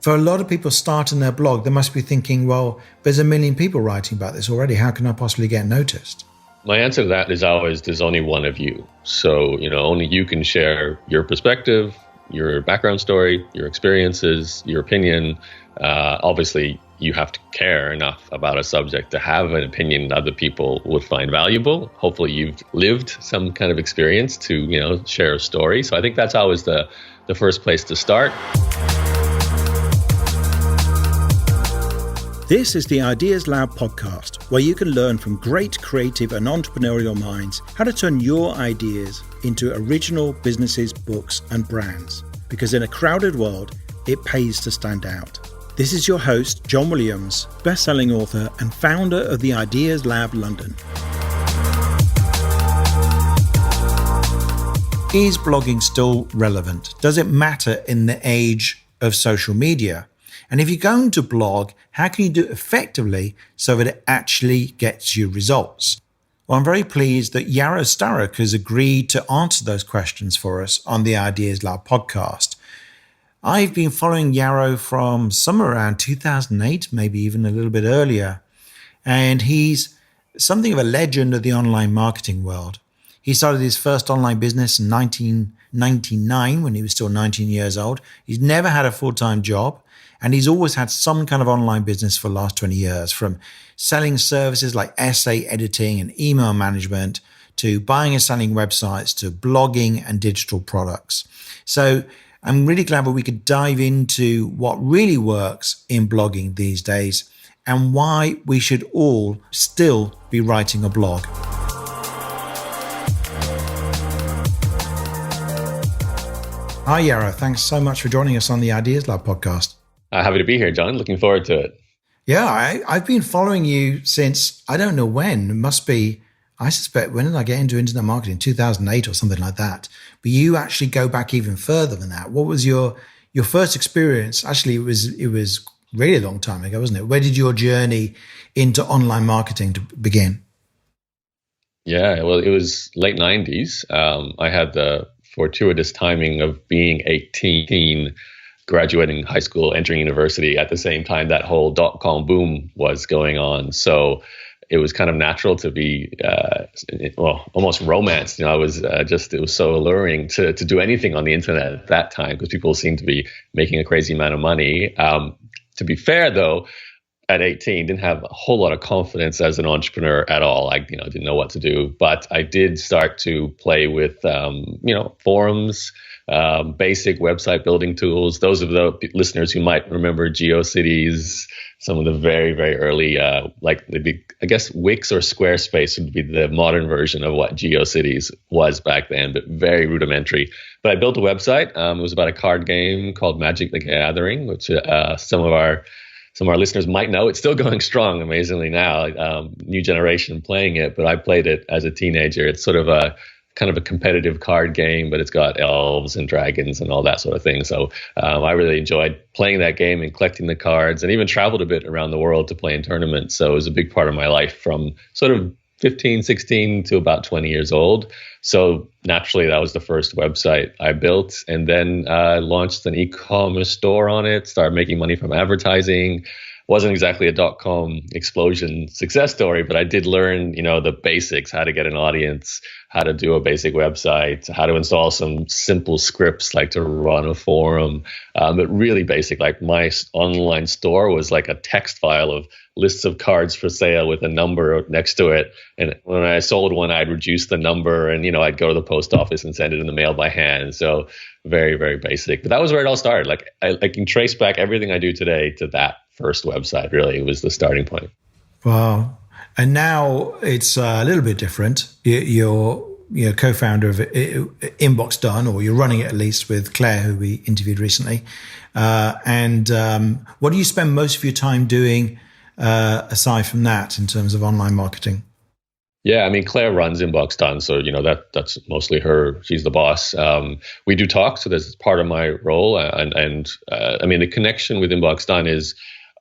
For a lot of people starting their blog, they must be thinking, well, there's a million people writing about this already. How can I possibly get noticed? My answer to that is always, there's only one of you. So, only you can share your perspective, your background story, your experiences, your opinion. Obviously, you have to care enough about a subject to have an opinion that other people would find valuable. Hopefully, you've lived some kind of experience to, share a story. So I think that's always the first place to start. This is the Ideas Lab podcast, where you can learn from great creative and entrepreneurial minds how to turn your ideas into original businesses, books, and brands. Because in a crowded world, it pays to stand out. This is your host, John Williams, best-selling author and founder of the Ideas Lab London. Is blogging still relevant? Does it matter in the age of social media? And if you're going to blog, how can you do it effectively so that it actually gets you results? Well, I'm very pleased that Yaro Starak has agreed to answer those questions for us on the Ideas Lab podcast. I've been following Yaro from somewhere around 2008, maybe even a little bit earlier. And he's something of a legend of the online marketing world. He started his first online business in 1999 when he was still 19 years old. He's never had a full-time job. And he's always had some kind of online business for the last 20 years, from selling services like essay editing and email management to buying and selling websites to blogging and digital products. So I'm really glad that we could dive into what really works in blogging these days and why we should all still be writing a blog. Hi, Yaro. Thanks so much for joining us on the Ideas Lab podcast. Happy to be here, John. Looking forward to it. Yeah, I've been following you since, I don't know when. It must be, I suspect, when did I get into internet marketing? 2008 or something like that. But you actually go back even further than that. What was your first experience? Actually, it was really a long time ago, wasn't it? Where did your journey into online marketing to begin? Yeah, well, it was late 90s. I had the fortuitous timing of being 18, graduating high school, entering university at the same time that whole dot-com boom was going on. So it was kind of natural to be, almost romanced. I was it was so alluring to do anything on the internet at that time because people seemed to be making a crazy amount of money. To be fair, though, at 18, didn't have a whole lot of confidence as an entrepreneur at all. I, didn't know what to do, but I did start to play with, forums, basic website building tools. Those of the listeners who might remember GeoCities, some of the very, very early, I guess Wix or Squarespace would be the modern version of what GeoCities was back then, but very rudimentary. But I built a website. It was about a card game called Magic the Gathering, which some of our listeners might know. It's still going strong, amazingly now. New generation playing it, but I played it as a teenager. It's sort of a kind of a competitive card game, but it's got elves and dragons and all that sort of thing. So I really enjoyed playing that game and collecting the cards, and even traveled a bit around the world to play in tournaments. So it was a big part of my life from sort of 15, 16 to about 20 years old. So naturally, that was the first website I built, and then launched an e-commerce store on it, started making money from advertising. Wasn't exactly a dot-com explosion success story, but I did learn, the basics, how to get an audience, how to do a basic website, how to install some simple scripts, like to run a forum, but really basic. Like my online store was like a text file of lists of cards for sale with a number next to it. And when I sold one, I'd reduce the number and, I'd go to the post office and send it in the mail by hand. So very, very basic. But that was where it all started. Like I can trace back everything I do today to that first website. Really, it was the starting point. Wow. And now it's a little bit different. You're co-founder of Inbox Done, or you're running it at least with Claire, who we interviewed recently. And what do you spend most of your time doing aside from that in terms of online marketing? Yeah, I mean, Claire runs Inbox Done, so that's mostly her. She's the boss. We do talk, so that's part of my role. And I mean, the connection with Inbox Done is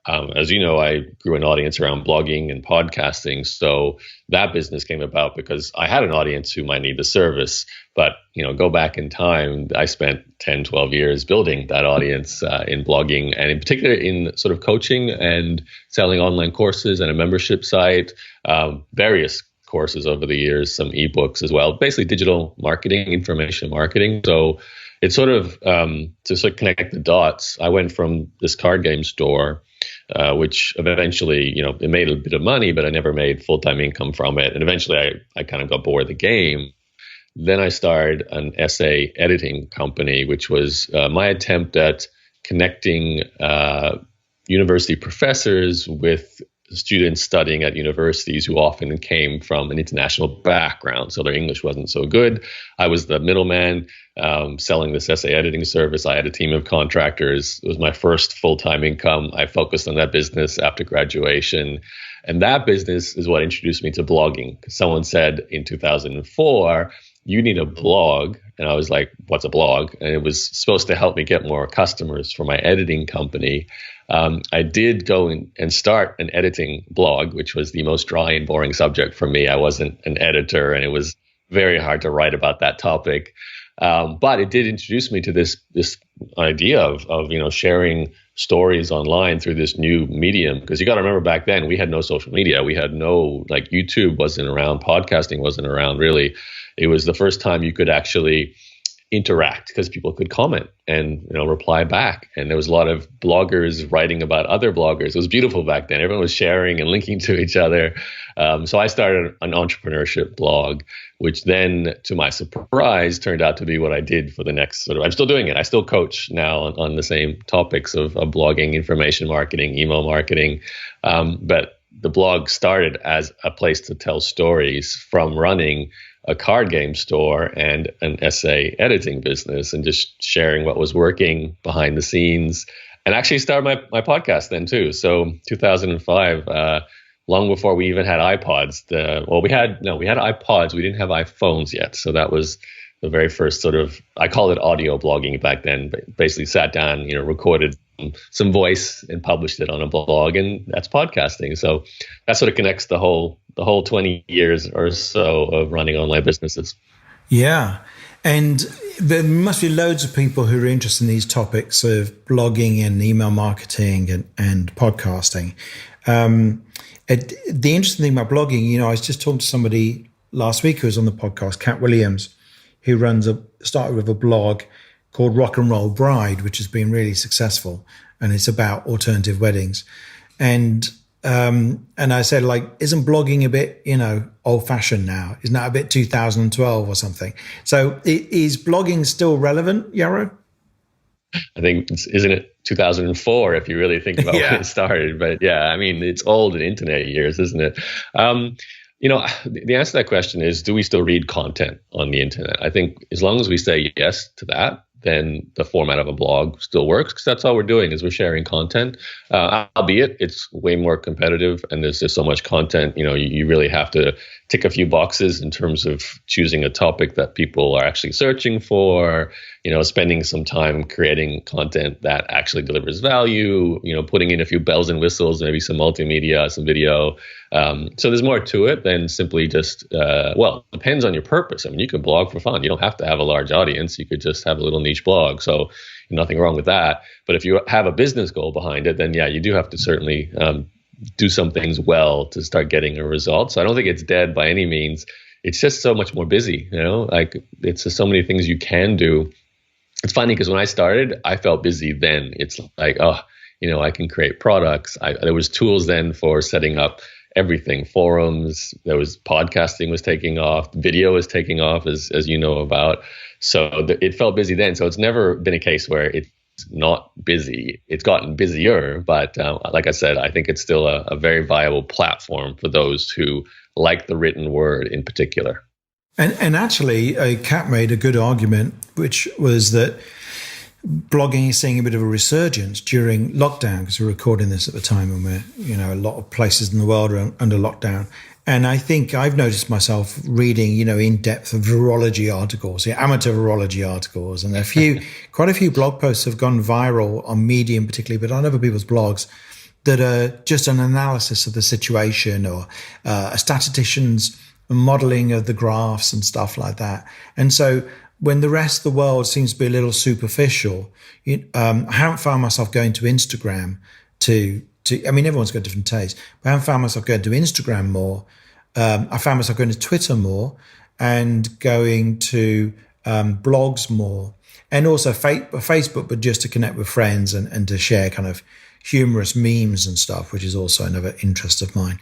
As you know, I grew an audience around blogging and podcasting. So that business came about because I had an audience who might need the service. But, go back in time, I spent 10, 12 years building that audience in blogging, and in particular in sort of coaching and selling online courses and a membership site, various courses over the years, some ebooks as well, basically digital marketing, information marketing. So it's sort of to sort of connect the dots. I went from this card game store, which eventually, it made a bit of money, but I never made full-time income from it. And eventually I kind of got bored of the game. Then I started an essay editing company, which was my attempt at connecting university professors with students studying at universities who often came from an international background, so their English wasn't so good. I was the middleman selling this essay editing service. I had a team of contractors. It was my first full-time income. I focused on that business after graduation. And that business is what introduced me to blogging. Someone said in 2004, you need a blog. And I was like, what's a blog? And it was supposed to help me get more customers for my editing company. I did go and start an editing blog, which was the most dry and boring subject for me. I wasn't an editor, and it was very hard to write about that topic. But it did introduce me to this idea of sharing stories online through this new medium. Because you got to remember, back then we had no social media. We had no, like, YouTube wasn't around, podcasting wasn't around really. It was the first time you could actually interact because people could comment and reply back, and there was a lot of bloggers writing about other bloggers. It was beautiful back then. Everyone was sharing and linking to each other. So I started an entrepreneurship blog, which then, to my surprise, turned out to be what I did for the next I'm still doing it. I still coach now on the same topics of blogging, information marketing, email marketing. But the blog started as a place to tell stories from running a card game store and an essay editing business, and just sharing what was working behind the scenes, and actually started my podcast then too. So 2005, long before we even had iPods, we had iPods. We didn't have iPhones yet. So that was the very first I called it audio blogging back then, but basically sat down, recorded some voice and published it on a blog, and that's podcasting. So that sort of connects the whole 20 years or so of running online businesses. Yeah. And there must be loads of people who are interested in these topics of blogging and email marketing and podcasting. The interesting thing about blogging, I was just talking to somebody last week who was on the podcast, Kat Williams, who started with a blog called Rock and Roll Bride, which has been really successful, and it's about alternative weddings. And I said, isn't blogging a bit, old fashioned now? Isn't that a bit 2012 or something? So is blogging still relevant, Yarrow? I think, isn't it 2004 if you really think about when it started? But yeah, I mean, it's old in internet years, isn't it? The answer to that question is, do we still read content on the internet? I think as long as we say yes to that, then the format of a blog still works, because that's all we're doing is we're sharing content. Albeit it's way more competitive, and there's just so much content. You really have to tick a few boxes in terms of choosing a topic that people are actually searching for. Spending some time creating content that actually delivers value. Putting in a few bells and whistles, maybe some multimedia, some video. So there's more to it than simply just, it depends on your purpose. I mean, you can blog for fun. You don't have to have a large audience. You could just have a little niche blog. So nothing wrong with that. But if you have a business goal behind it, then you do have to certainly do some things well to start getting a result. So I don't think it's dead by any means. It's just so much more busy, it's just so many things you can do. It's funny because when I started, I felt busy then. It's like, I can create products. There was tools then for setting up everything, forums. There was podcasting was taking off, video was taking off, as you know about. So it felt busy then. So it's never been a case where it's not busy. It's gotten busier, but like I said, I think it's still a very viable platform for those who like the written word in particular. And actually, Kat made a good argument, which was that blogging is seeing a bit of a resurgence during lockdown, because we're recording this at the time when we're, a lot of places in the world are under lockdown. And I think I've noticed myself reading, in-depth virology articles, amateur virology articles, and quite a few blog posts have gone viral on Medium particularly, but on other people's blogs, that are just an analysis of the situation, or a statistician's modeling of the graphs and stuff like that. And so when the rest of the world seems to be a little superficial, I haven't found myself going to Instagram I mean, everyone's got different tastes, but I haven't found myself going to Instagram more. I found myself going to Twitter more and going to blogs more, and also Facebook, but just to connect with friends and to share kind of humorous memes and stuff, which is also another interest of mine.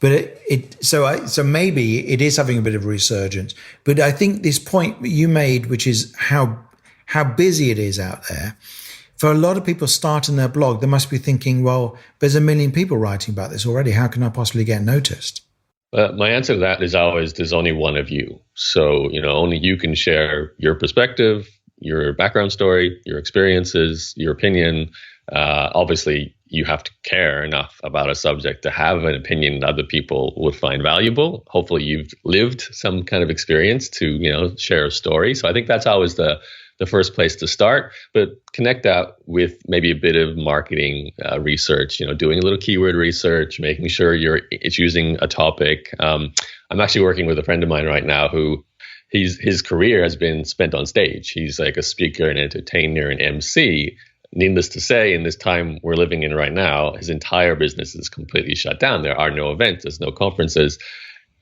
But so maybe it is having a bit of a resurgence. But I think this point you made, which is how busy it is out there, for a lot of people starting their blog, they must be thinking, well, there's a million people writing about this already. How can I possibly get noticed? My answer to that is always, there's only one of you. So, only you can share your perspective, your background story, your experiences, your opinion. Obviously, you have to care enough about a subject to have an opinion that other people would find valuable. Hopefully, you've lived some kind of experience to, share a story. So I think that's always the first place to start, but connect that with maybe a bit of marketing research, doing a little keyword research, making sure it's using a topic. I'm actually working with a friend of mine right now who his career has been spent on stage. He's like a speaker, an entertainer, an MC. Needless to say, in this time we're living in right now, his entire business is completely shut down. There are no events, there's no conferences.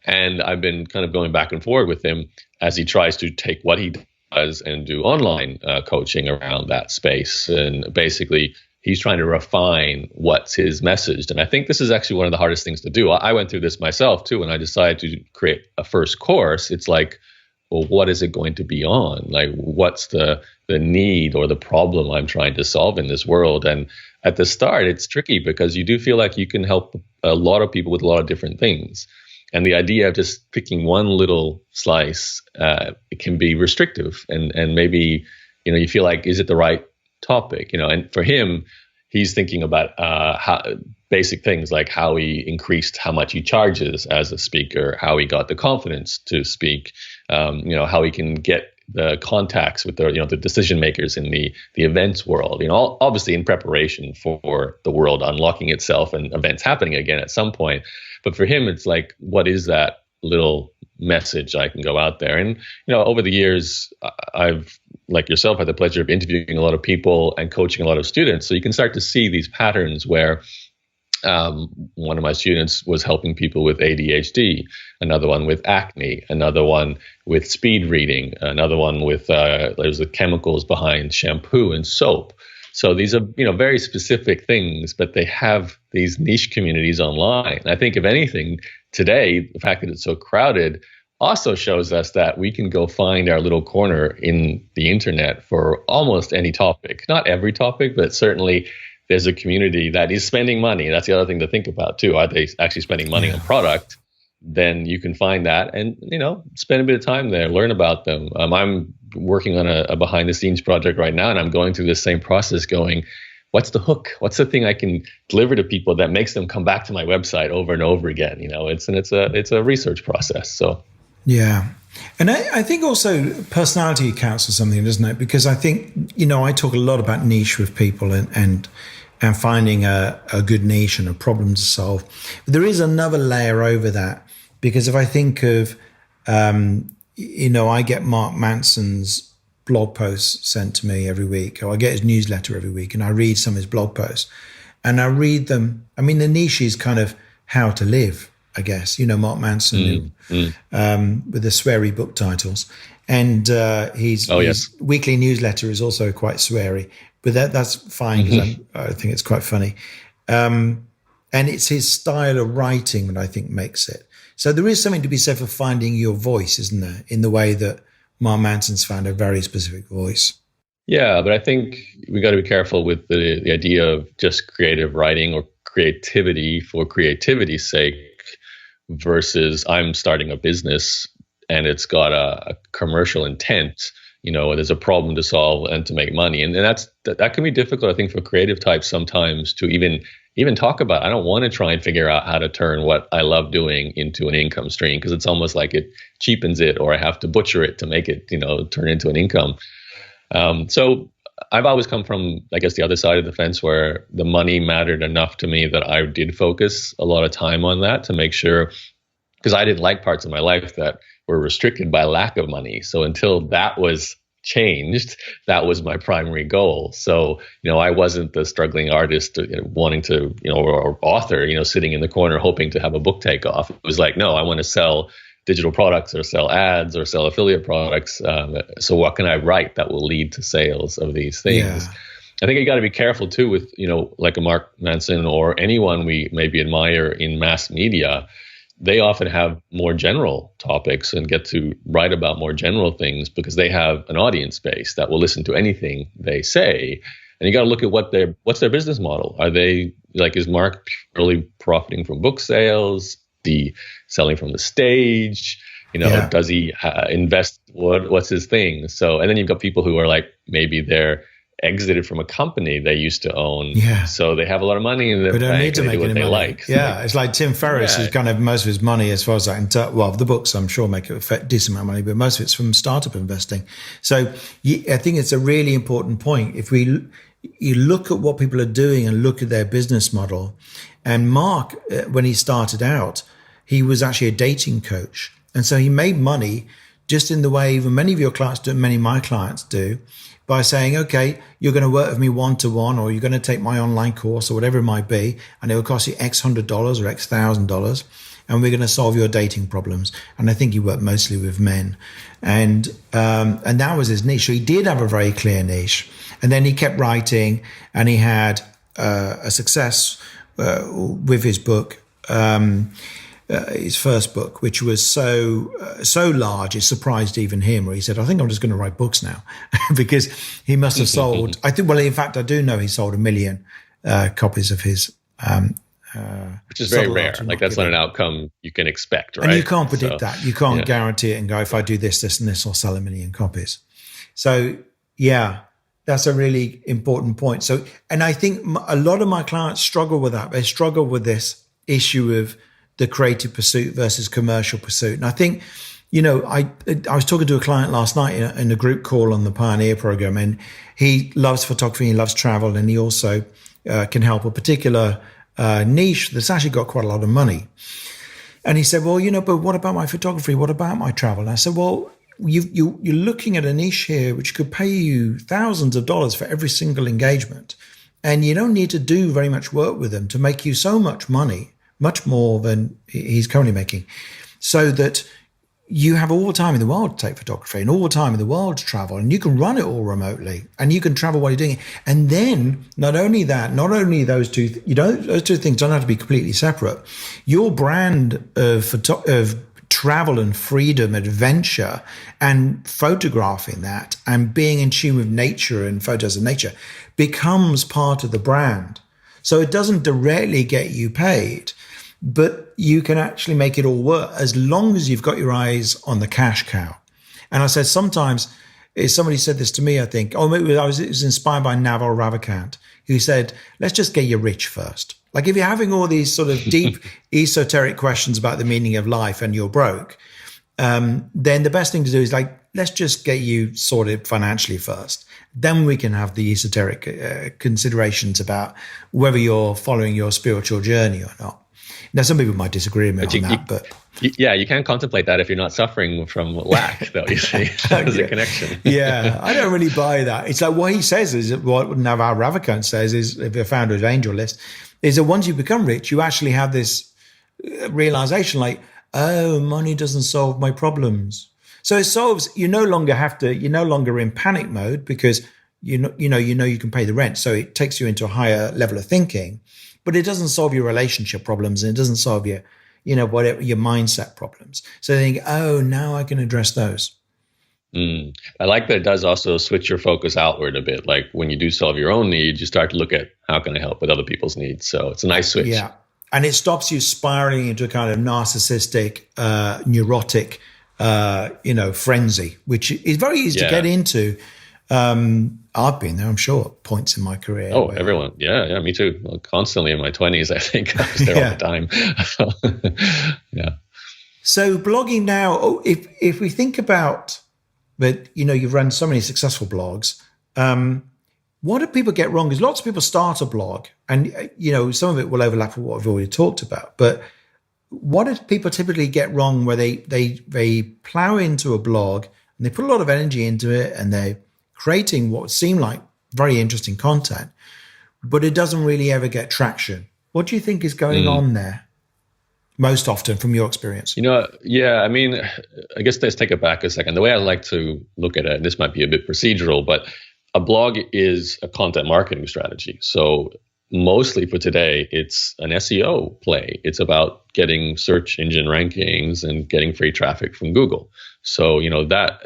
And I've been kind of going back and forth with him as he tries to take what he does and do online coaching around that space. And basically, he's trying to refine what's his message. And I think this is actually one of the hardest things to do. I went through this myself too. When I decided to create a first course, it's like, well, what is it going to be on? Like, what's the need or the problem I'm trying to solve in this world? And at the start, it's tricky because you do feel like you can help a lot of people with a lot of different things. And the idea of just picking one little slice, it can be restrictive. And maybe, you feel like, is it the right topic? And for him, he's thinking about how basic things like how he increased how much he charges as a speaker, how he got the confidence to speak, how he can get the contacts with the decision makers in the events world, obviously in preparation for the world unlocking itself and events happening again at some point. But for him, it's like, what is that little message I can go out there? And, over the years, I've, like yourself, had the pleasure of interviewing a lot of people and coaching a lot of students. So you can start to see these patterns where one of my students was helping people with ADHD, another one with acne, another one with speed reading, another one with there's the chemicals behind shampoo and soap. So these are, very specific things, but they have these niche communities online. And I think if anything, today, the fact that it's so crowded also shows us that we can go find our little corner in the internet for almost any topic. Not every topic, but certainly there's a community that is spending money. That's the other thing to think about too. Are they actually spending money on product? Then you can find that and, spend a bit of time there, learn about them. I'm working on a behind the scenes project right now, and I'm going through this same process going, what's the hook? What's the thing I can deliver to people that makes them come back to my website over and over again? It's a research process. So, yeah. And I think also personality counts for something, doesn't it? Because I think, I talk a lot about niche with people and finding a good niche and a problem to solve. But there is another layer over that, because if I think of, I get Mark Manson's blog posts sent to me every week, or I get his newsletter every week, and I read some of his blog posts, and I read them. I mean, the niche is kind of how to live, I guess. Mark Manson with the sweary book titles, and his weekly newsletter is also quite sweary, but that's fine because I think it's quite funny. And it's his style of writing that I think makes it. So there is something to be said for finding your voice, isn't there? In the way that Mark Manson's found a very specific voice. Yeah, but I think we got to be careful with the idea of just creative writing or creativity for creativity's sake versus I'm starting a business and it's got a commercial intent. There's a problem to solve and to make money. And that can be difficult, I think, for creative types sometimes to even talk about. I don't want to try and figure out how to turn what I love doing into an income stream, because it's almost like it cheapens it, or I have to butcher it to make it, turn into an income. So I've always come from, I guess, the other side of the fence where the money mattered enough to me that I did focus a lot of time on that to make sure, because I didn't like parts of my life that were restricted by lack of money. So until that was changed, that was my primary goal. So, I wasn't the struggling artist wanting to, or author, sitting in the corner hoping to have a book take off. It was like, no, I want to sell digital products or sell ads or sell affiliate products. So what can I write that will lead to sales of these things? Yeah. I think you got to be careful too with, like a Mark Manson or anyone we maybe admire in mass media. They often have more general topics and get to write about more general things because they have an audience base that will listen to anything they say. And you got to look at what's their business model. Are they is Mark purely profiting from book sales? The selling from the stage? Does he invest? What's his thing? So, and then you've got people who are like, maybe they're exited from a company they used to own. Yeah. So they have a lot of money in their bank. They don't need to make any money. Like. Yeah. It's like Tim Ferriss is kind of most of his money, as far as I can tell. Well, the books, I'm sure, make a decent amount of money, but most of it's from startup investing. So I think it's a really important point. If you look at what people are doing and look at their business model, and Mark, when he started out, he was actually a dating coach. And so he made money just in the way even many of your clients do, many of my clients do, by saying, okay, you're going to work with me one-to-one, or you're going to take my online course or whatever it might be, and it will cost you X $100 or X $1,000, and we're going to solve your dating problems. And I think he worked mostly with men. And that was his niche. So he did have a very clear niche. And then he kept writing, and he had a success with his book, his first book, which was so large, it surprised even him, where he said, I think I'm just going to write books now, because he must have sold, in fact, I do know he sold 1 million copies of his. Which is very rare. Like, that's not an outcome you can expect, right? And you can't predict that. You can't guarantee it and go, if I do this, this, and this, I'll sell 1 million copies. So, yeah, that's a really important point. So, and I think a lot of my clients struggle with that. They struggle with this issue of the creative pursuit versus commercial pursuit. And I think, I was talking to a client last night in a group call on the Pioneer program, and he loves photography, he loves travel, and he also can help a particular niche that's actually got quite a lot of money. And he said, well, but what about my photography? What about my travel? And I said, well, you're looking at a niche here which could pay you thousands of dollars for every single engagement. And you don't need to do very much work with them to make you so much money, much more than he's currently making, so that you have all the time in the world to take photography and all the time in the world to travel, and you can run it all remotely and you can travel while you're doing it. And then not only those two things don't have to be completely separate. Your brand of travel and freedom, adventure, and photographing that and being in tune with nature and photos of nature becomes part of the brand. So it doesn't directly get you paid, but you can actually make it all work as long as you've got your eyes on the cash cow. And I said, sometimes, somebody said this to me, I think, it was inspired by Naval Ravikant, who said, let's just get you rich first. Like, if you're having all these sort of deep esoteric questions about the meaning of life and you're broke, then the best thing to do is let's just get you sorted financially first. Then we can have the esoteric considerations about whether you're following your spiritual journey or not. Now, some people might disagree with me on that, but you can't contemplate that if you're not suffering from lack, though. You see, there's a connection. Yeah, I don't really buy that. It's like what he says is what Naval Ravikant says is, if you're founder of Angel List, is that once you become rich, you actually have this realization, like, oh, money doesn't solve my problems. So it solves. You're no longer in panic mode because you know you can pay the rent. So it takes you into a higher level of thinking. But it doesn't solve your relationship problems, and it doesn't solve your mindset problems. So they think, oh, now I can address those. I like that it does also switch your focus outward a bit. Like, when you do solve your own needs, you start to look at how can I help with other people's needs. So it's a nice switch. Yeah. And it stops you spiraling into a kind of narcissistic, neurotic, frenzy, which is very easy to get into. I've been there, I'm sure, at points in my career. Oh, everyone. Yeah, me too. Well, constantly in my 20s, I think. I was there all the time. Yeah. So blogging now, if we think about that, you've run so many successful blogs, what do people get wrong? Because lots of people start a blog, and some of it will overlap with what we've already talked about. But what do people typically get wrong where they plow into a blog and they put a lot of energy into it and they're creating what seem like very interesting content, but it doesn't really ever get traction? What do you think is going on there most often from your experience? Yeah, I mean, I guess let's take it back a second. The way I like to look at it, this might be a bit procedural, but a blog is a content marketing strategy. So mostly for today, it's an SEO play. It's about getting search engine rankings and getting free traffic from Google. So, that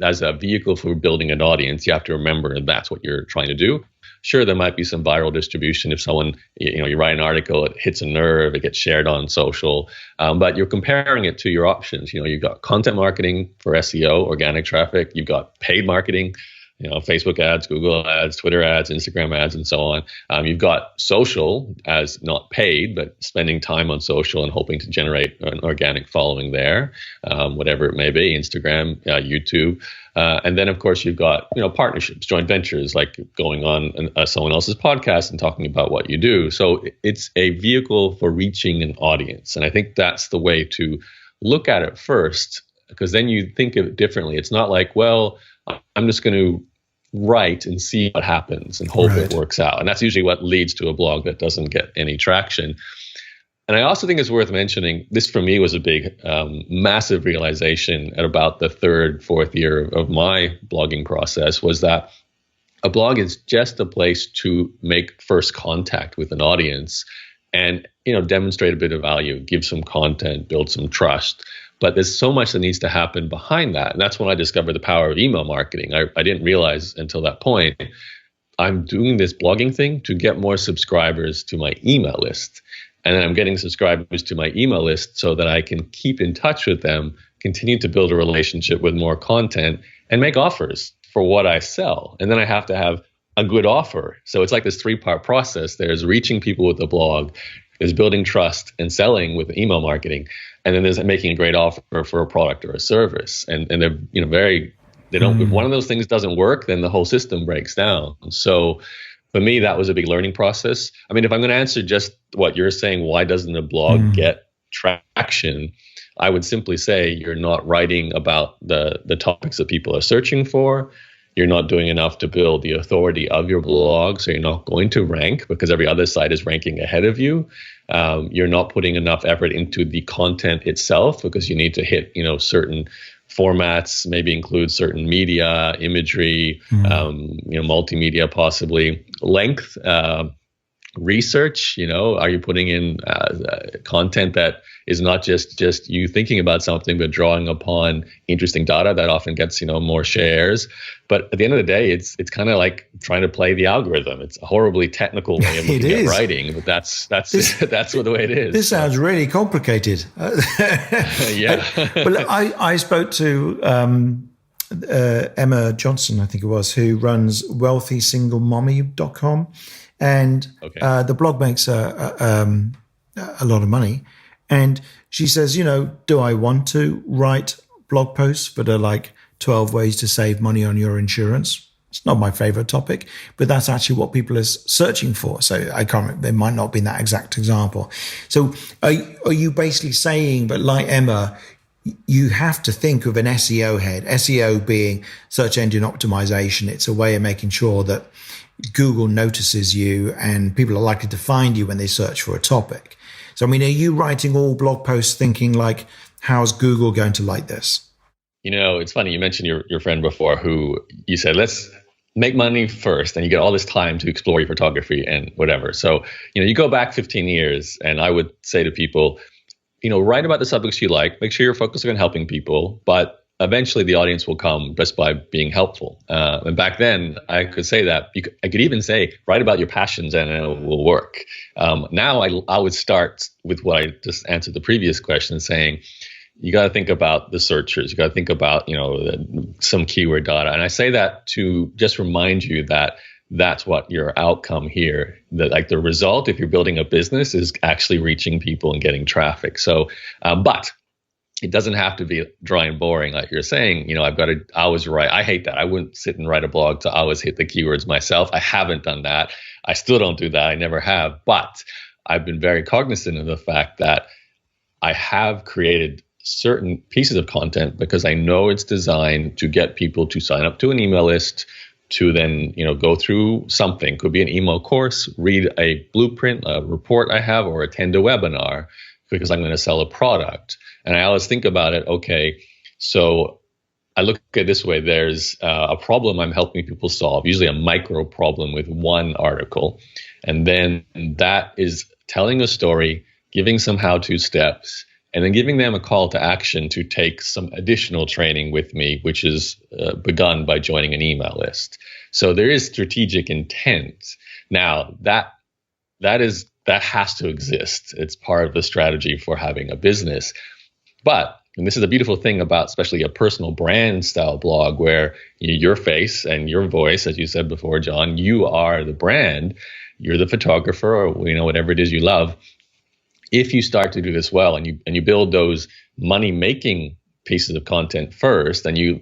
as a vehicle for building an audience, you have to remember that's what you're trying to do. Sure, there might be some viral distribution if someone, you write an article, it hits a nerve, it gets shared on social, but you're comparing it to your options. You've got content marketing for SEO, organic traffic. You've got paid marketing, Facebook ads, Google ads, Twitter ads, Instagram ads, and so on. You've got social as not paid, but spending time on social and hoping to generate an organic following there, whatever it may be, Instagram, YouTube. And then, of course, you've got, partnerships, joint ventures, like going on someone else's podcast and talking about what you do. So it's a vehicle for reaching an audience. And I think that's the way to look at it first, because then you think of it differently. It's not like, well, I'm just going to write and see what happens and hope it works out. And that's usually what leads to a blog that doesn't get any traction. And I also think it's worth mentioning, this for me was a big, massive realization at about the third, fourth year of my blogging process, was that a blog is just a place to make first contact with an audience and, demonstrate a bit of value, give some content, build some trust. But there's so much that needs to happen behind that. And that's when I discovered the power of email marketing. I didn't realize until that point, I'm doing this blogging thing to get more subscribers to my email list. And then I'm getting subscribers to my email list so that I can keep in touch with them, continue to build a relationship with more content, and make offers for what I sell. And then I have to have a good offer. So it's like this 3-part process. There's reaching people with the blog, there's building trust and selling with email marketing, and then there's making a great offer for a product or a service. And they're they don't. If one of those things doesn't work, then the whole system breaks down. So for me, that was a big learning process. I mean, if I'm going to answer just what you're saying, why doesn't a blog get traction? I would simply say you're not writing about the topics that people are searching for. You're not doing enough to build the authority of your blog, so you're not going to rank because every other site is ranking ahead of you. You're not putting enough effort into the content itself because you need to hit, certain formats, maybe include certain media, imagery, multimedia, possibly length, research. Are you putting in content that is not just you thinking about something, but drawing upon interesting data that often gets more shares. But at the end of the day, it's kind of like trying to play the algorithm. It's a horribly technical way of looking at writing, but that's the way it is. This sounds really complicated. Yeah. But I spoke to Emma Johnson, I think it was, who runs wealthysinglemommy.com. And the blog makes a lot of money. And she says, do I want to write blog posts that are like 12 ways to save money on your insurance? It's not my favorite topic, but that's actually what people are searching for. So I can't remember, there might not be that exact example. So are you basically saying that, like Emma, you have to think of an SEO head, SEO being search engine optimization? It's a way of making sure that Google notices you and people are likely to find you when they search for a topic. So, are you writing all blog posts thinking like, how's Google going to like this? It's funny. You mentioned your friend before who you said, let's make money first. And you get all this time to explore your photography and whatever. So, you go back 15 years and I would say to people, write about the subjects you like, make sure you're focusing on helping people, but eventually the audience will come just by being helpful. And back then I could say that I could even say, write about your passions and it will work. Now I would start with what I just answered the previous question, saying, you got to think about the searchers. You got to think about, some keyword data. And I say that to just remind you that that's what your outcome here, that like the result, if you're building a business, is actually reaching people and getting traffic. So, but it doesn't have to be dry and boring like you're saying. I've got to always write. I hate that. I wouldn't sit and write a blog to always hit the keywords myself. I haven't done that. I still don't do that. I never have. But I've been very cognizant of the fact that I have created certain pieces of content because I know it's designed to get people to sign up to an email list, to then go through something. Could be an email course, read a blueprint, a report I have, or attend a webinar because I'm going to sell a product. And I always think about it, okay, so I look at it this way. There's a problem I'm helping people solve, usually a micro problem with one article. And then that is telling a story, giving some how-to steps, and then giving them a call to action to take some additional training with me, which is begun by joining an email list. So there is strategic intent. Now, that has to exist. It's part of the strategy for having a business. But, and this is a beautiful thing about especially a personal brand style blog where your face and your voice, as you said before, John, you are the brand, you're the photographer, or whatever it is you love. If you start to do this well and you build those money making pieces of content first, and you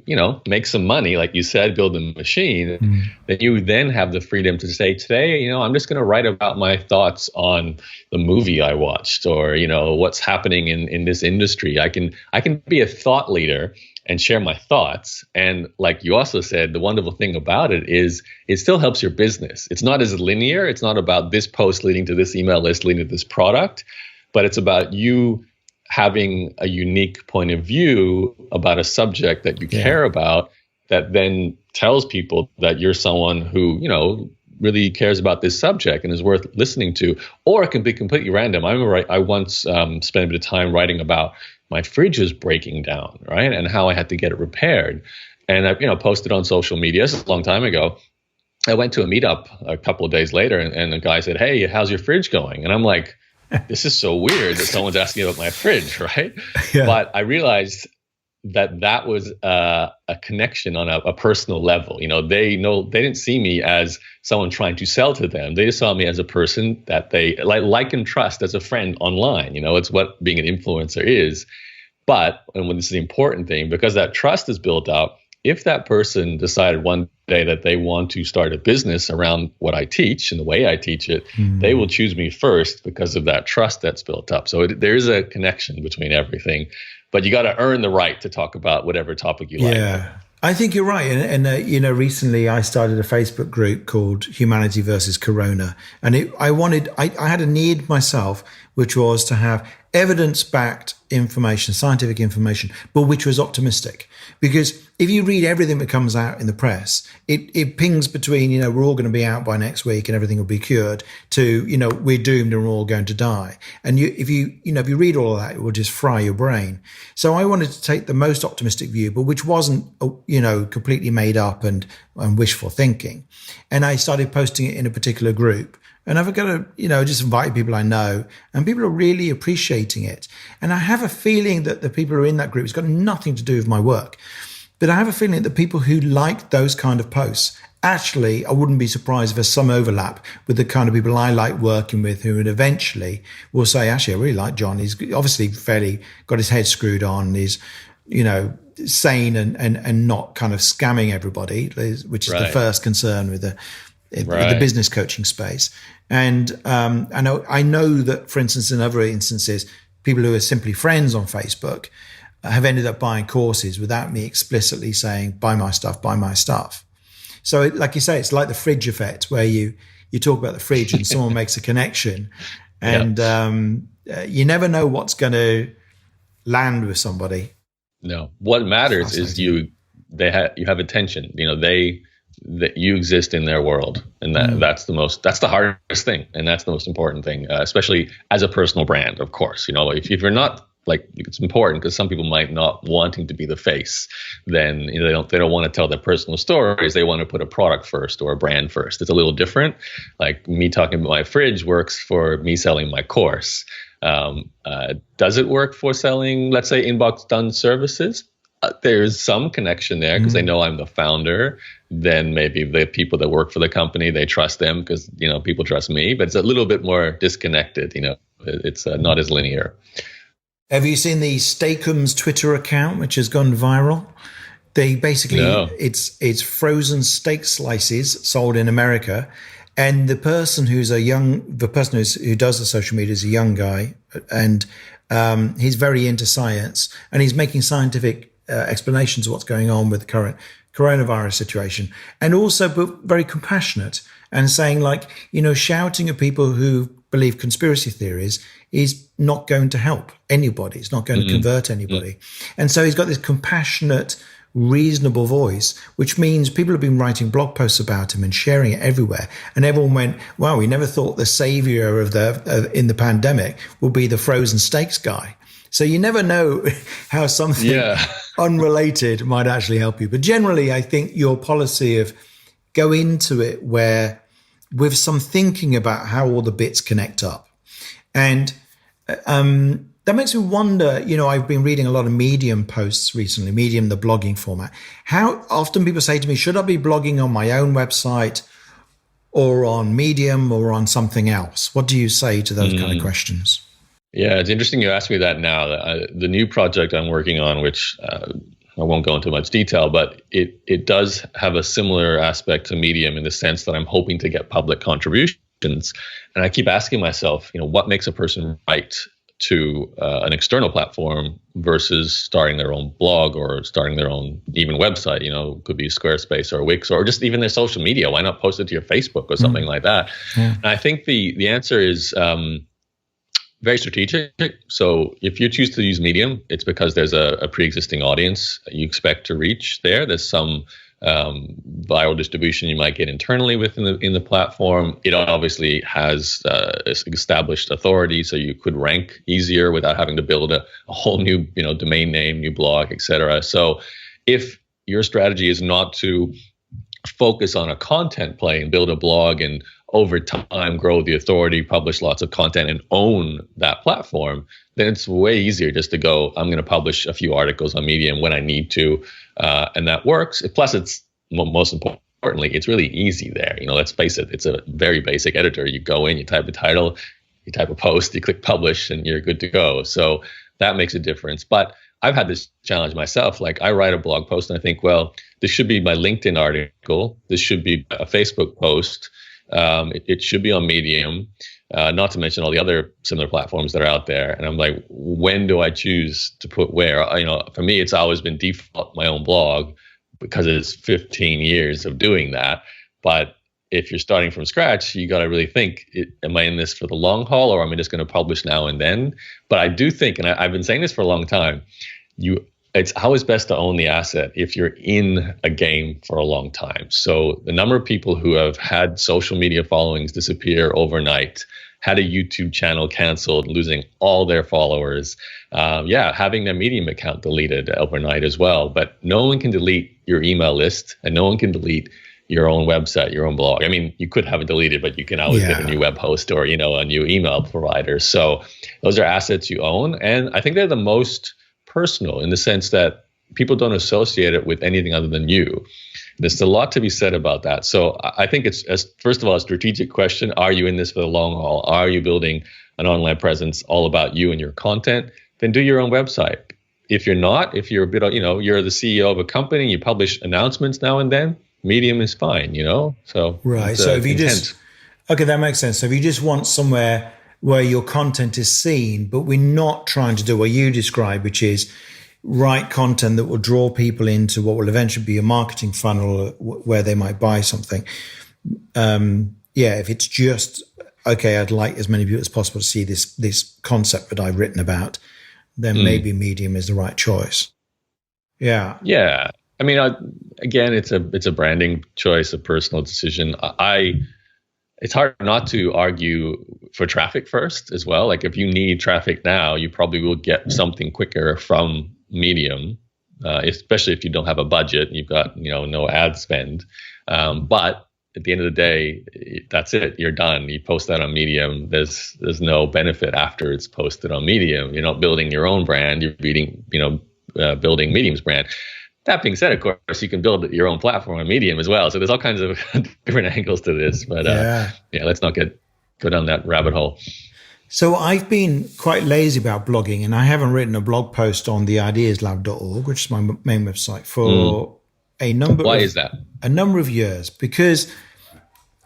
make some money, like you said, build a machine, then you then have the freedom to say, today, I'm just going to write about my thoughts on the movie I watched, or what's happening in this industry. I can be a thought leader and share my thoughts. And like you also said, the wonderful thing about it is it still helps your business. It's not as linear. It's not about this post leading to this email list leading to this product, but it's about you having a unique point of view about a subject that you care about, that then tells people that you're someone who, really cares about this subject and is worth listening to. Or it can be completely random. I remember I once spent a bit of time writing about my fridge was breaking down, right? And how I had to get it repaired. And I, posted on social media. This is a long time ago. I went to a meetup a couple of days later, and the guy said, "Hey, how's your fridge going?" And I'm like, this is so weird that someone's asking about my fridge, right? Yeah. But I realized that was a connection on a personal level. They didn't see me as someone trying to sell to them. They just saw me as a person that they like and trust as a friend online. It's what being an influencer is. But, and when this is the important thing, because that trust is built up, if that person decided one day that they want to start a business around what I teach and the way I teach it, they will choose me first because of that trust that's built up. So there is a connection between everything, but you got to earn the right to talk about whatever topic you like. Yeah, I think you're right. And recently I started a Facebook group called Humanity versus Corona. And I had a need myself, which was to have evidence-backed information, scientific information, but which was optimistic. Because if you read everything that comes out in the press, it pings between, we're all going to be out by next week and everything will be cured, to, we're doomed and we're all going to die. And if you read all of that, it will just fry your brain. So I wanted to take the most optimistic view, but which wasn't, completely made up and wishful thinking. And I started posting it in a particular group. And I've got to, just invite people I know, and people are really appreciating it. And I have a feeling that the people who are in that group, it's got nothing to do with my work, but I have a feeling that the people who like those kind of posts, actually, I wouldn't be surprised if there's some overlap with the kind of people I like working with, who would eventually will say, actually, I really like John. He's obviously fairly got his head screwed on. He's, sane and not kind of scamming everybody, which is the first concern with the business coaching space. And I know that, for instance, in other instances, people who are simply friends on Facebook have ended up buying courses without me explicitly saying, buy my stuff. So like you say, it's like the fridge effect, where you talk about the fridge and someone makes a connection, and you never know what's going to land with somebody. No, what matters is you have attention. That you exist in their world, and that's the hardest thing, and that's the most important thing, especially as a personal brand. Of course, if you're not, like, it's important because some people might not wanting to be the face, then they don't want to tell their personal stories. They want to put a product first or a brand first. It's a little different. Like me talking about my fridge works for me selling my course. Does it work for selling, let's say, inbox done services? There's some connection there because they know I'm the founder. Then maybe the people that work for the company, they trust them because, people trust me, but it's a little bit more disconnected. It's not as linear. Have you seen the Steakums Twitter account, which has gone viral? They basically, No. it's frozen steak slices sold in America. And the person who does the social media is a young guy, and he's very into science, and he's making scientific explanations of what's going on with the current coronavirus situation, and also very compassionate and saying, like, shouting at people who believe conspiracy theories is not going to help anybody. It's not going to convert anybody. And so he's got this compassionate, reasonable voice, which means people have been writing blog posts about him and sharing it everywhere. And everyone went, wow, we never thought the savior in the pandemic would be the frozen steaks guy. So you never know how something unrelated might actually help you. But generally, I think your policy of go into it with some thinking about how all the bits connect up. And that makes me wonder, I've been reading a lot of Medium posts recently, Medium, the blogging format. How often people say to me, should I be blogging on my own website or on Medium or on something else? What do you say to those kind of questions? Yeah, it's interesting you asked me that now. The new project I'm working on, which I won't go into much detail, but it does have a similar aspect to Medium in the sense that I'm hoping to get public contributions. And I keep asking myself, what makes a person write to an external platform versus starting their own blog or starting their own even website? Could be Squarespace or Wix or just even their social media. Why not post it to your Facebook or something like that? Yeah. And I think the answer is very strategic. So if you choose to use Medium, it's because there's a pre-existing audience you expect to reach there. There's some viral distribution you might get internally within the platform. It obviously has established authority, so you could rank easier without having to build a whole new domain name, new blog, etc. So if your strategy is not to focus on a content play and build a blog and over time grow the authority, publish lots of content, and own that platform, then it's way easier just to go, I'm going to publish a few articles on Medium when I need to, and that works. Plus, it's most importantly, it's really easy there. Let's face it, it's a very basic editor. You go in, you type a title, you type a post, you click publish, and you're good to go. So that makes a difference. But I've had this challenge myself. Like, I write a blog post and I think, well, this should be my LinkedIn article. This should be a Facebook post. It should be on Medium, not to mention all the other similar platforms that are out there. And I'm like, when do I choose to put where? For me, it's always been default my own blog because it's 15 years of doing that. But if you're starting from scratch, you got to really think, am I in this for the long haul, or am I just going to publish now and then? But I do think, and I've been saying this for a long time, it's always best to own the asset if you're in a game for a long time. So the number of people who have had social media followings disappear overnight, had a YouTube channel canceled, losing all their followers, having their Medium account deleted overnight as well. But no one can delete your email list, and no one can delete your own website, your own blog. I mean, you could have it deleted, but you can always get a new web host or, a new email provider. So those are assets you own. And I think they're the most personal in the sense that people don't associate it with anything other than you. There's a lot to be said about that. So I think it's, first of all, a strategic question. Are you in this for the long haul? Are you building an online presence all about you and your content? Then do your own website. If you're not, if you're a bit, you're the CEO of a company, you publish announcements now and then, Medium is fine, So right. So if you that makes sense. So if you just want somewhere where your content is seen, but we're not trying to do what you describe, which is write content that will draw people into what will eventually be a marketing funnel where they might buy something. If it's just, okay, I'd like as many people as possible to see this concept that I've written about, then maybe Medium is the right choice. Yeah. Yeah. I mean, again, it's a branding choice, a personal decision. It's hard not to argue for traffic first as well. Like, if you need traffic now, you probably will get something quicker from Medium, especially if you don't have a budget and you've got no ad spend. But at the end of the day, that's it. You're done. You post that on Medium. There's no benefit after it's posted on Medium. You're not building your own brand. You're building Medium's brand. That being said, of course, you can build your own platform on Medium as well. So there's all kinds of different angles to this. But let's not go down that rabbit hole. So I've been quite lazy about blogging, and I haven't written a blog post on theideaslab.org, which is my main website, for Why is that? a number of years, because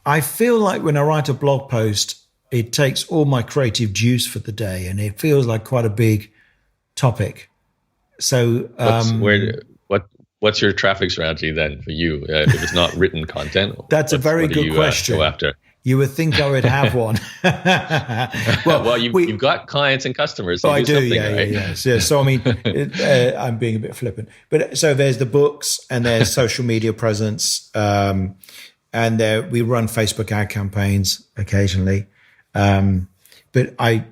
I feel like when I write a blog post, it takes all my creative juice for the day, and it feels like quite a big topic. So what's your traffic strategy then for you if it's not written content? That's a very good question. Go after? You would think I would have one. well, you've got clients and customers. So I do, right? yeah. So I mean, I'm being a bit flippant, but so there's the books and there's social media presence, and we run Facebook ad campaigns occasionally, but I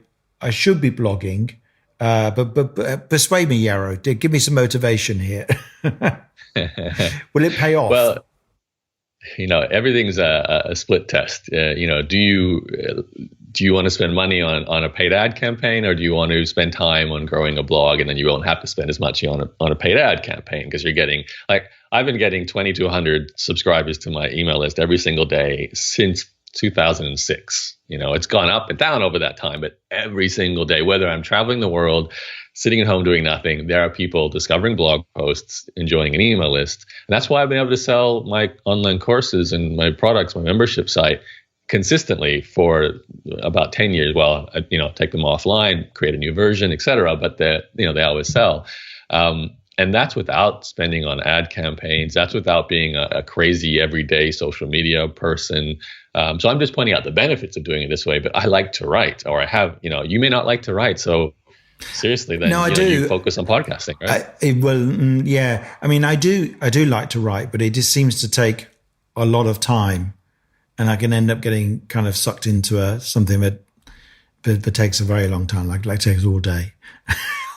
should be blogging, but persuade me, Yarrow. Give me some motivation here. Will it pay off? Well, everything's a split test. Do you want to spend money on a paid ad campaign, or do you want to spend time on growing a blog, and then you won't have to spend as much on a paid ad campaign because you're getting, like, I've been getting 2,200 subscribers to my email list every single day since 2006. It's gone up and down over that time, but every single day, whether I'm traveling the world, sitting at home doing nothing, there are people discovering blog posts, enjoying an email list. And that's why I've been able to sell my online courses and my products, my membership site, consistently for about 10 years. Well, take them offline, create a new version, etc. But they always sell. And that's without spending on ad campaigns. That's without being a crazy everyday social media person. So I'm just pointing out the benefits of doing it this way. But I like to write, or I have, you may not like to write. So seriously, then I do. You focus on podcasting, right? Yeah. I mean, I do like to write, but it just seems to take a lot of time, and I can end up getting kind of sucked into something that takes a very long time, like takes all day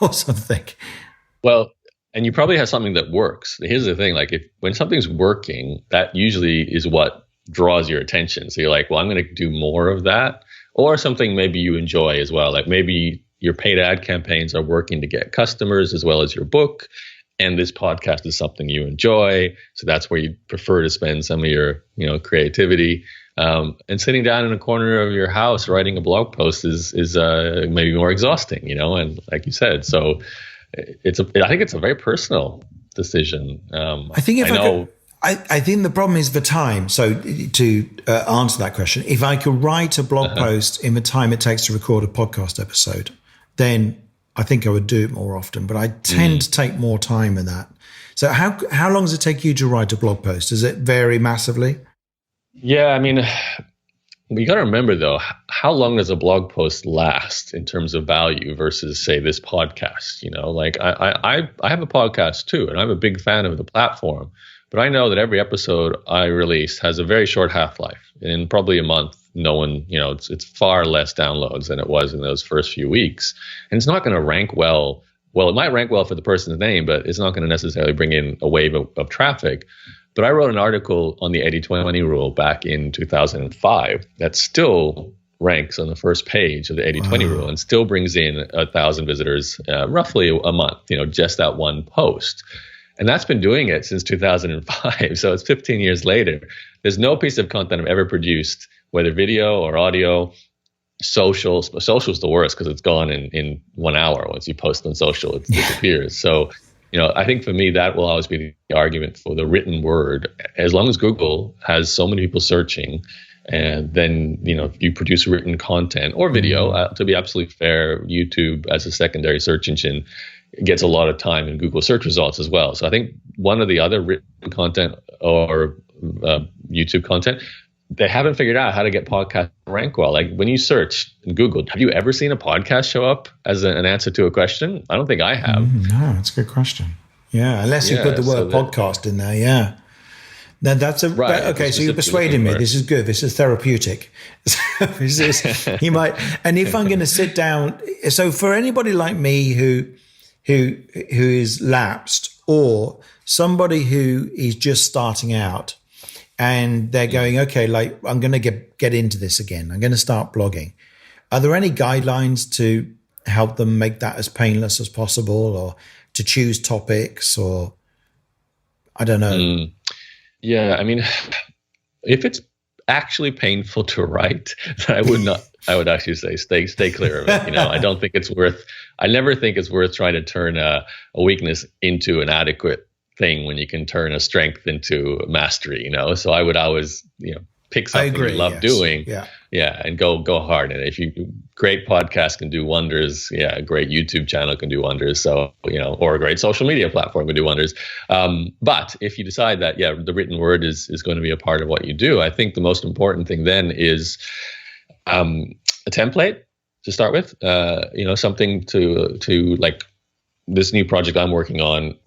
or something. Well, and you probably have something that works. Here's the thing: like, when something's working, that usually is what draws your attention. So you're like, well, I'm going to do more of that, or something maybe you enjoy as well. Like maybe your paid ad campaigns are working to get customers as well as your book, and this podcast is something you enjoy. So that's where you prefer to spend some of your, creativity. And sitting down in a corner of your house writing a blog post is maybe more exhausting, and like you said, so I think it's a very personal decision. I think I think the problem is the time. So to answer that question, if I could write a blog post in the time it takes to record a podcast episode, then I think I would do it more often. But I tend to take more time than that. So how long does it take you to write a blog post? Does it vary massively? Yeah, I mean, you got to remember though, how long does a blog post last in terms of value versus, say, this podcast? Like I have a podcast too, and I'm a big fan of the platform. But I know that every episode I release has a very short half-life. In probably a month, no one, it's far less downloads than it was in those first few weeks. And it's not going to rank well. Well, it might rank well for the person's name, but it's not going to necessarily bring in a wave of traffic. But I wrote an article on the 80-20 rule back in 2005 that still ranks on the first page of the 80-20 rule and still brings in 1,000 visitors roughly a month, just that one post. And that's been doing it since 2005. So it's 15 years later. There's no piece of content I've ever produced, whether video or audio, social's the worst because it's gone in 1 hour. Once you post on social, it disappears. So, I think for me, that will always be the argument for the written word. As long as Google has so many people searching, and then, if you produce written content or video, to be absolutely fair, YouTube as a secondary search engine gets a lot of time in Google search results as well. So I think one of the other written content or YouTube content, they haven't figured out how to get podcasts to rank well. Like when you search in Google, have you ever seen a podcast show up as an answer to a question? I don't think I have. No, that's a good question. Yeah, unless you put the word podcast in there, yeah. That's a right. Okay, so you're persuading me. This is good. This is therapeutic. You might, and if I'm going to sit down, so for anybody like me who is lapsed, or somebody who is just starting out, and they're going, okay, like I'm going to get into this again. I'm going to start blogging. Are there any guidelines to help them make that as painless as possible, or to choose topics, or I don't know? Yeah, I mean, if it's actually painful to write, I would actually say stay clear of it. I don't think it's worth. I never think it's worth trying to turn a weakness into an adequate thing when you can turn a strength into mastery. So I would always pick something you love doing, and go hard. And if great podcast can do wonders, a great YouTube channel can do wonders. So or a great social media platform can do wonders. But if you decide that the written word is going to be a part of what you do, I think the most important thing then is a template to start with. Something to like. This new project I'm working on,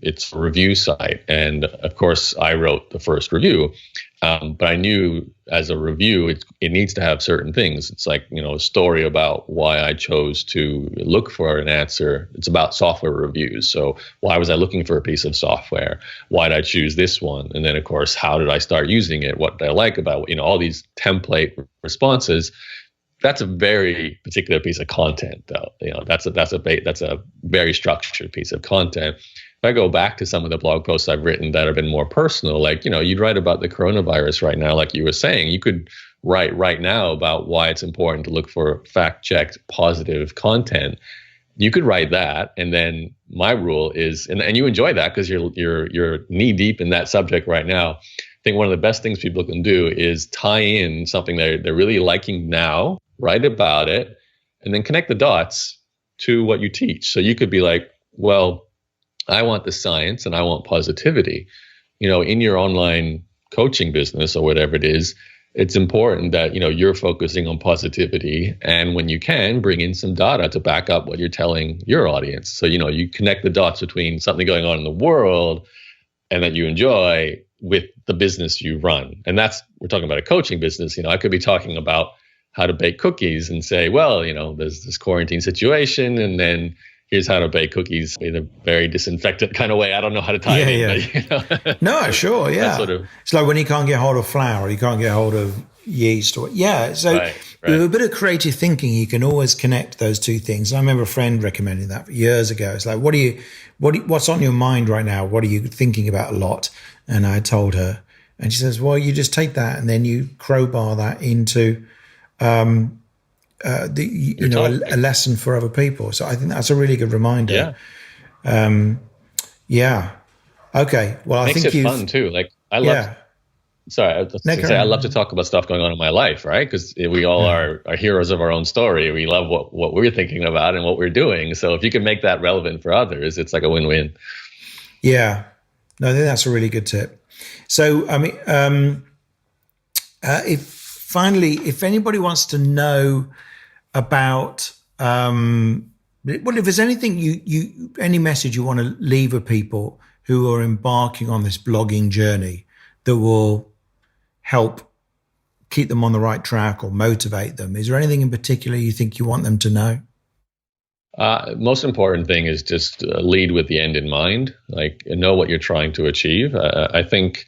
it's a review site. And of course, I wrote the first review. But I knew as a review, it needs to have certain things. It's like, a story about why I chose to look for an answer. It's about software reviews. So why was I looking for a piece of software? Why did I choose this one? And then, of course, how did I start using it? What did I like about all these template responses? That's a very particular piece of content, though. That's a very structured piece of content. If I go back to some of the blog posts I've written that have been more personal, like you'd write about the coronavirus right now, like you were saying, you could write right now about why it's important to look for fact-checked, positive content. You could write that, and then my rule is, and you enjoy that because you're knee deep in that subject right now. I think one of the best things people can do is tie in something they're really liking now. Write about it, and then connect the dots to what you teach. So you could be like, well, I want the science and I want positivity. In your online coaching business or whatever it is, it's important that, you're focusing on positivity. And when you can, bring in some data to back up what you're telling your audience. So, you connect the dots between something going on in the world and that you enjoy with the business you run. And we're talking about a coaching business. I could be talking about how to bake cookies and say, well, there's this quarantine situation, and then here's how to bake cookies in a very disinfectant kind of way. I don't know how to tie it in. But, No, sure, yeah. It's like when you can't get hold of flour, you can't get hold of yeast. So with a bit of creative thinking, you can always connect those two things. I remember a friend recommending that years ago. It's like, what's on your mind right now? What are you thinking about a lot? And I told her, and she says, well, you just take that and then you crowbar that into a lesson for other people. So I think that's a really good reminder. Okay. Well, I think it fun too. Like I love. Sorry, I love to talk about stuff going on in my life, right? Because we all are heroes of our own story. We love what we're thinking about and what we're doing. So if you can make that relevant for others, it's like a win-win. Yeah. No, I think that's a really good tip. So, I mean, if anybody wants to know about, if there's anything any message you want to leave with people who are embarking on this blogging journey that will help keep them on the right track or motivate them, is there anything in particular you think you want them to know? Most important thing is just lead with the end in mind, like know what you're trying to achieve. I think,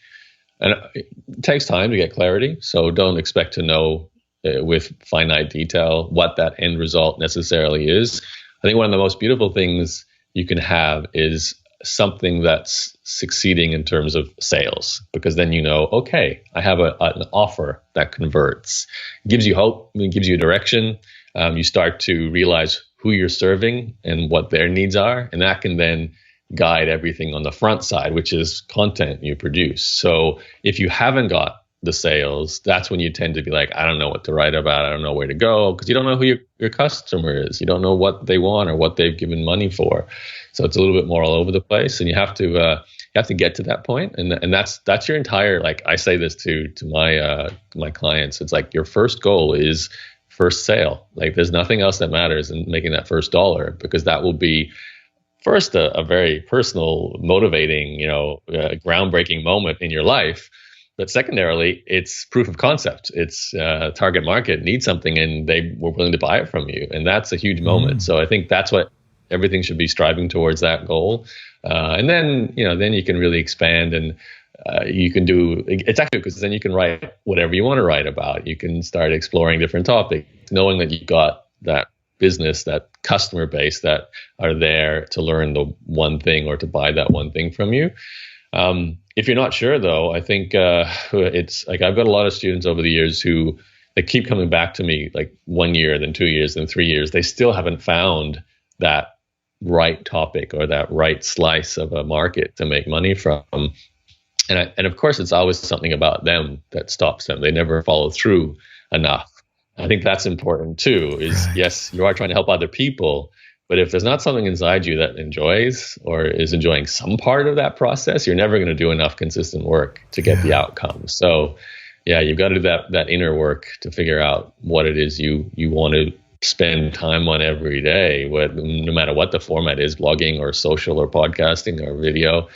and it takes time to get clarity. So don't expect to know with finite detail what that end result necessarily is. I think one of the most beautiful things you can have is something that's succeeding in terms of sales, because then okay, I have an offer that converts. It gives you hope, it gives you direction. You start to realize who you're serving and what their needs are, and that can then guide everything on the front side, which is content you produce. So if you haven't got the sales, that's when you tend to be like, I don't know what to write about, I don't know where to go, because you don't know who your customer is, you don't know what they want or what they've given money for. So it's a little bit more all over the place, and you have to get to that point, and that's your entire, like I say this to my clients, it's like your first goal is first sale. Like there's nothing else that matters in making that first dollar, because that will be first a very personal, motivating, groundbreaking moment in your life. But secondarily, it's proof of concept. It's target market needs something and they were willing to buy it from you. And that's a huge moment. So I think that's what everything should be striving towards, that goal. And then, then you can really expand, and you can do, it's actually because then you can write whatever you want to write about. You can start exploring different topics, knowing that you've got that business, that customer base that are there to learn the one thing or to buy that one thing from you. If you're not sure, though, I think it's like I've got a lot of students over the years who they keep coming back to me like 1 year, then 2 years, then 3 years. They still haven't found that right topic or that right slice of a market to make money from. And of course, it's always something about them that stops them. They never follow through enough. I think that's important too, is yes, you are trying to help other people, but if there's not something inside you that enjoys or is enjoying some part of that process, you're never going to do enough consistent work to get the outcome. So yeah, you've got to do that inner work to figure out what it is you want to spend time on every day, no matter what the format is, blogging or social or podcasting or video.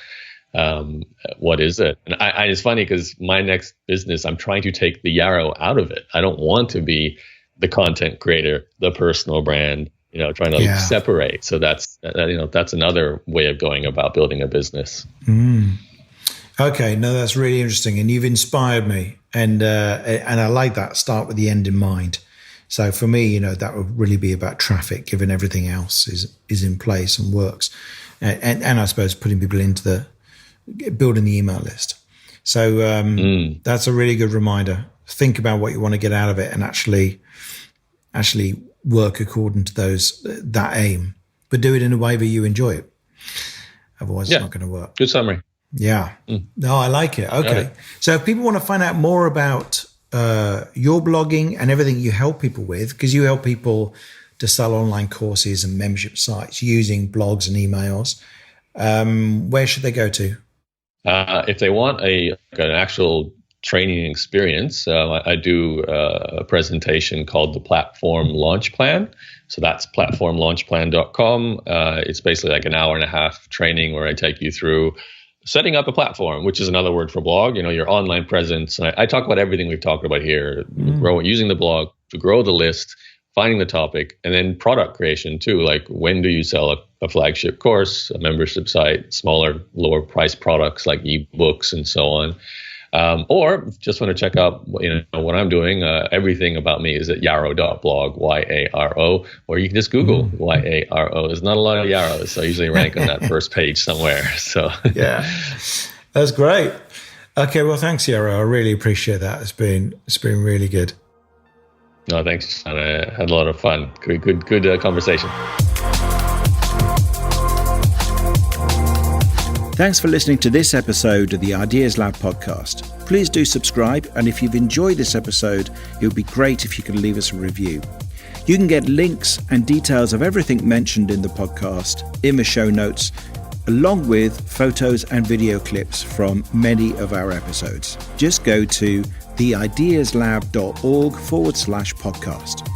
What is it? And it's funny because my next business, I'm trying to take the Yarrow out of it. I don't want to be the content creator, the personal brand, trying to separate. So that's another way of going about building a business. Okay, no, that's really interesting, and you've inspired me, and I like that. Start with the end in mind. So for me, that would really be about traffic, given everything else is in place and works, and I suppose putting people into building the email list. So that's a really good reminder. Think about what you want to get out of it, and actually work according to that aim, but do it in a way that you enjoy it. Otherwise, it's not going to work. Good summary. Yeah. No, I like it. Okay. So if people want to find out more about your blogging and everything you help people with, because you help people to sell online courses and membership sites using blogs and emails, where should they go to? If they want an actual training experience, I do a presentation called the Platform Launch Plan. So that's platformlaunchplan.com. It's basically like an hour and a half training where I take you through setting up a platform, which is another word for blog, your online presence. And I talk about everything we've talked about here, using the blog to grow the list, finding the topic, and then product creation too. Like, when do you sell a flagship course, a membership site, smaller, lower price products like ebooks and so on. Or just want to check out what I'm doing. Everything about me is at yarrow.blog, YARO, or you can just Google YARO. There's not a lot of Yarrows, so I usually rank on that first page somewhere. So yeah, that's great. Okay, well, thanks, Yarrow. I really appreciate that. It's been really good. No, thanks. I had a lot of fun. Good conversation. Thanks for listening to this episode of the Ideas Lab podcast. Please do subscribe, and if you've enjoyed this episode, it would be great if you could leave us a review. You can get links and details of everything mentioned in the podcast in the show notes, along with photos and video clips from many of our episodes. Just go to theideaslab.org/podcast.